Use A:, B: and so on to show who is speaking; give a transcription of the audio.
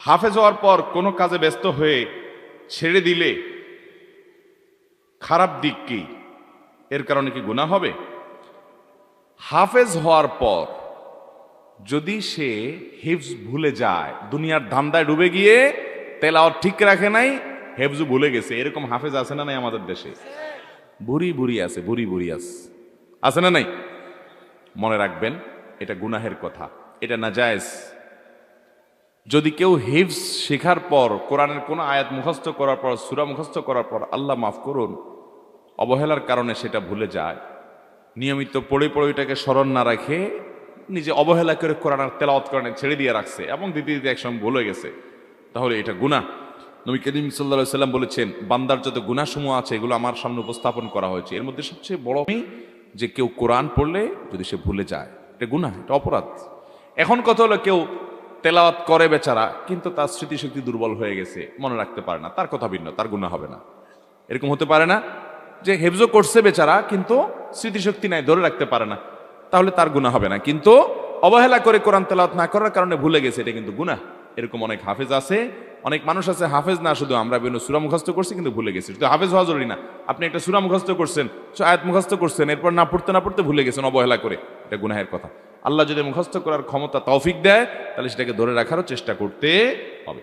A: হাফেজ হওয়ার পর কোনো কাজে ব্যস্ত হয়ে ছেড়ে দিলে খারাপ দিক কি? এর কারণে কি গুনাহ হবে? হাফেজ হওয়ার পর যদি সে হিফজ ভুলে যায়, দুনিয়ার ধান্দায় ডুবে গিয়ে তেলাওয়াত ঠিক রাখে নাই, হেফজ ভুলে গেছে, এরকম হাফেজ আছে না নাই আমাদের দেশে? বুড়ি বুড়ি আছে, বুড়ি বুড়ি আছে না নাই? মনে রাখবেন, এটা গুনাহের কথা, এটা নাজায়েজ। যদি কেউ হিফজ শেখার পর, কোরআনের কোন আয়াত মুখস্থ করার পর, সূরা মুখস্থ করার পর, আল্লাহ মাফ করুন, অবহেলার কারণে সেটা ভুলে যায়, নিয়মিত পড়ে পড়ে ওইটাকে স্মরণ না রাখে নিজে অবহেলা করে কোরআনের তেলাওয়াত করে ছেড়ে দিয়ে রাখছে এবং দিতে দিতে একসময় ভুলে গেছে, তাহলে এটা গুনাহ। নবী করিম সাল্লাল্লাহু আলাইহি সাল্লাম বলেছেন, বান্দার যত গুনাহসমূহ আছে এগুলো আমার সামনে উপস্থাপন করা হয়েছে, এর মধ্যে সবচেয়ে বড় যে কেউ কোরআন পড়লে যদি সে ভুলে যায়, এটা গুনাহ, এটা অপরাধ। এখন কথা হলো, কেউ তেলাওয়াত করে বেচারা, কিন্তু তার স্মৃতিশক্তি দুর্বল হয়ে গেছে, মনে রাখতে পারে না, তার কথা ভিন্ন, তার গুনাহ হবে না। এরকম হতে পারে না যে হেফজো করছে বেচারা কিন্তু স্মৃতিশক্তি নাই, ধরে রাখতে পারে না, তাহলে তার গুনাহ হবে না। কিন্তু অবহেলা করে কোরআন তেলাওয়াত না করার কারণে ভুলে গেছে, এটা কিন্তু গুনাহ। এরকম অনেক হাফেজ আছে, অনেক মানুষ আছে, হাফেজ না শুধু আমরা বিভিন্ন সূরা মুখস্থ করছি কিন্তু ভুলে গেছি। শুধু হাফেজ হওয়া জরুরি না, আপনি একটা সূরা মুখস্থ করছেন, আয়াত মুখস্থ করছেন, এরপর না পড়তে ভুলে গেছেন অবহেলা করে, এটা গুনাহের কথা। আল্লাহ যদি মুখস্থ করার ক্ষমতা তৌফিক দেয়, তাহলে সেটাকে ধরে রাখারও চেষ্টা করতে হবে।